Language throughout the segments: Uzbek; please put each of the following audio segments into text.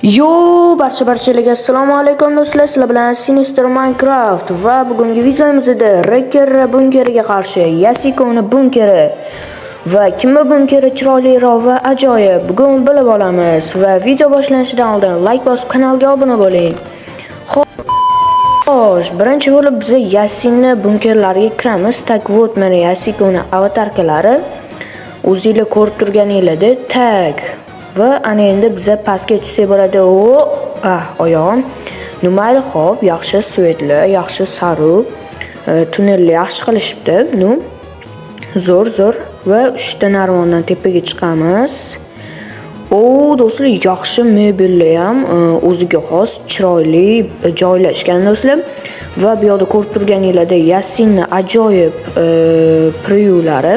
Barchalarga assalomu alaykum do'stlar. Sizlar bilan Sinister Minecraft va bugungi videomizda Wrecker bunkeriga qarshi Yasikoni bunkeri va kimni bunkeri chiroyliroq va ajoyib bugun bilib olamiz va video boshlanishidan oldin like bosib kanalga obuna bo'ling. Xo'sh, birinchi bo'lib biz Yasinni bunkerlariga kiramiz. Tak вот mana Yasikoni avatarkalari o'zingizlar ko'rib turganingizdek tag va ana endi biza pastga tushsak bo'ladi. Oyog'im. Mayli, xo'p, yaxshi svetli, yaxshi sariq, tunnelni yaxshi qilishibdi. Zo'r va 3 ta narvondan tepaga chiqamiz. Do'stlar, yaxshi mebellar ham o'ziga xos chiroyli joylashgan do'stlar. Va bu yerda ko'rib turganingizdek Yasinni ajoyib preview-lari.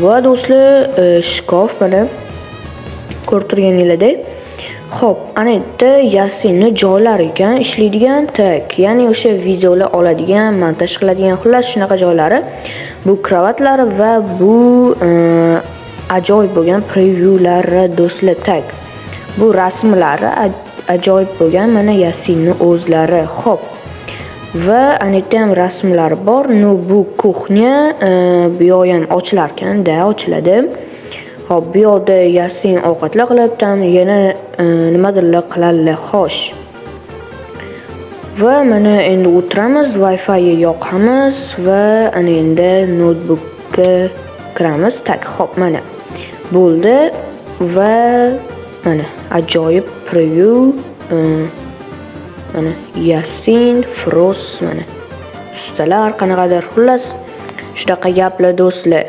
Va do'stlar, shkaf mana ko'rib turganingizdek. Xo'p, ana yerda Yasinni joylari ekan, ishlaydigan tak, ya'ni o'sha videolar oladigan, montaj qiladigan, xullas shunaqa joylari. Bu kravatlari va bu ajoyib bo'lgan previewlari do'stlar tak. Bu rasmlari ajoyib bo'lgan mana Yasinni o'zlari. Xo'p. Va ana yerda ham rasmlar bor. Bu kuxnya bu ham ochilar ekan-da, ochiladi. Hop, bu yerda Yasin ovqatlar qilibdi, yana nimadirlar qiladi, xo'sh. Va mana endi o'tiramiz, Wi-Fi ga yoqamiz va ana endi notebookga kiramiz. Tak, hop, mana bo'ldi va mana ajoyib preview mana Yasin Frost mana ustalar qanaqadir, xullas shunaqa gaplar do'stlar.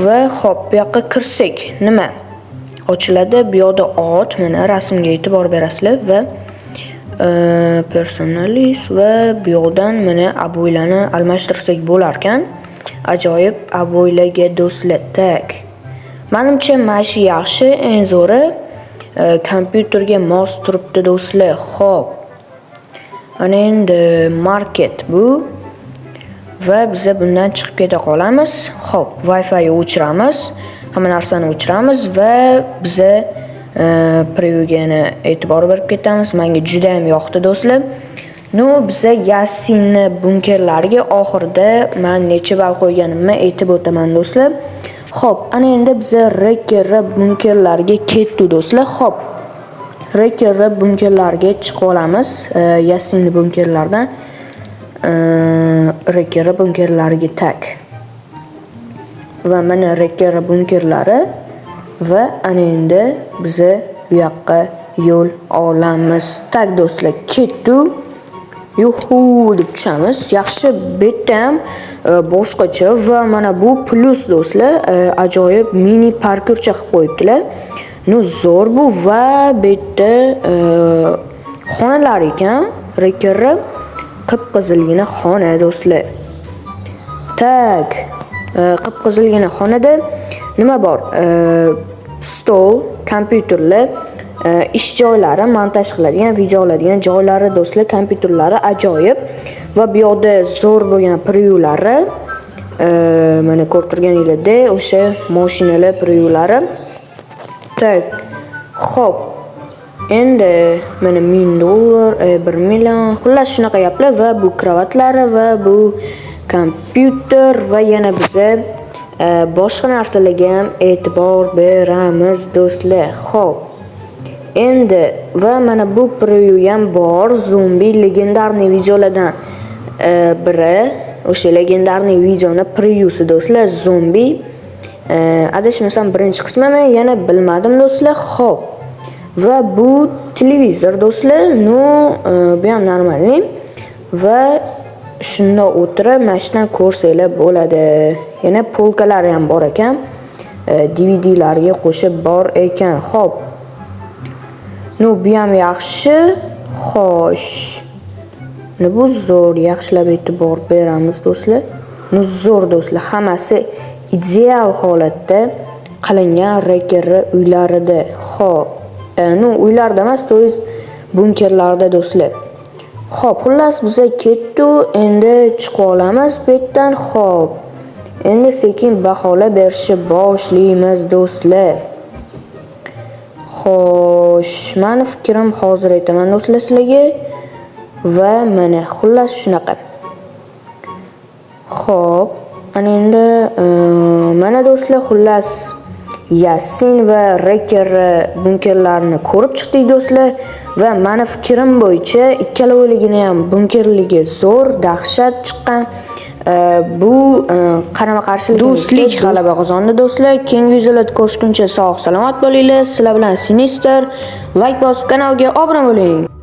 Va hop, bu yoqqa kirsak, nima ochiladi? Bu yerda ot, mana rasmga e'tibor berasizlar va personalis va bu yerdan mana aboylarni almashtirsak bo'lar ekan. Ajoyib aboylarga do'stlar. Tak. Menimcha mana shu yaxshi, eng zo'ri kompyuterga mos turibdi do'stlar. Xo'p. Ana endi market bu. Va biz bundan chiqib keta qolamiz. Xo'p, Wi-Fi ga o'chiramiz. Hamma narsani o'chiramiz va biz previewga e'tibor berib ketamiz. Menga juda ham yoqdi do'stlar. Biz Yasinni bunkerlariga oxirida men necha ball qo'yganimni aytib o'taman do'stlar. Xo'p, ana endi biz Wrecker bunkerlariga ketdik do'stlar. Xo'p. Wrecker bunkerlariga chiqib olamiz. Yasinni bunkerlaridan Wrecker bunkerlariga tak. Va mana Wrecker bunkerlari va ana endi biz bu yoqqa yo'l olamiz. Tak do'stlar, ketdik. Yuhu deb tushamiz. Yaxshi, bu yerda ham boshqacha va mana bu plus do'stlar, ajoyib mini parkurcha qilib qo'yibdilar. Zo'r bu va bu yerda xonalar ekan. Wrecker qip-qizilgina xona do'stlar. Tak, qip-qizilgina xonada nima bor? Stol, kompyuterlar, ish joylari, montaj qiladigan, video oladigan joylari do'stlar, kompyuterlari ajoyib va bu yerda zo'r bo'lgan previewlari mana ko'rib turganingizdek, o'sha mashinalar previewlari. Tak. Xo'p. Endi mana $1000, 1 million, xullas shunaqa gaplar va bu kravatlari va bu kompyuter va yana biz boshqa narsalarga ham e'tibor beramiz do'stlar. Xo'p. Endi va mana bu preview ham bor, zombi legendarniy videolardan biri. O'sha legendarniy videoni previewsi do'stlar, zombi. Adashmasam birinchi qismini yana bilmadim do'stlar. Xo'p. Va bu televizor do'stlar, bu ham normalniy va shunda o'tirib mashinadan ko'rsanglar bo'ladi. Yana polkalari ham bor ekan. DVD-larga qo'shib bor ekan. Xo'p. Bu ham yaxshi. Xo'sh. Bu zo'r, yaxshilab e'tibor beramiz do'stlar. Zo'r do'stlar, hammasi ideal holatda qilingan Wrecker uylarida. Xo'p. Uylarda emas, to'g'ri bunkerlarda do'stlar. Xo'p, xullas biz ketdik, endi chiqib olamiz bu yerdan. Xo'p. Endi sekin baholar berishni boshlaymiz do'stlar. Xo'sh, meni fikrim hozir aytaman do'stlar sizlarga va mana xullas shunaqa. Xo'p, ana endi mana do'stlar xullas Yassin va Reker bunkerlarini ko'rib chiqdik do'stlar va meni fikrim bo'yicha ikkaloviligini ham bunkerligi zo'r, dahshat chiqqan. Bu qarama-qarshilik do'stlik g'alaba qozondi do'stlar. Keyingi videolarda ko'rishguncha sog' salomat bo'linglar. Sizlar bilan Sinister. Like bosib kanalga obuna bo'ling.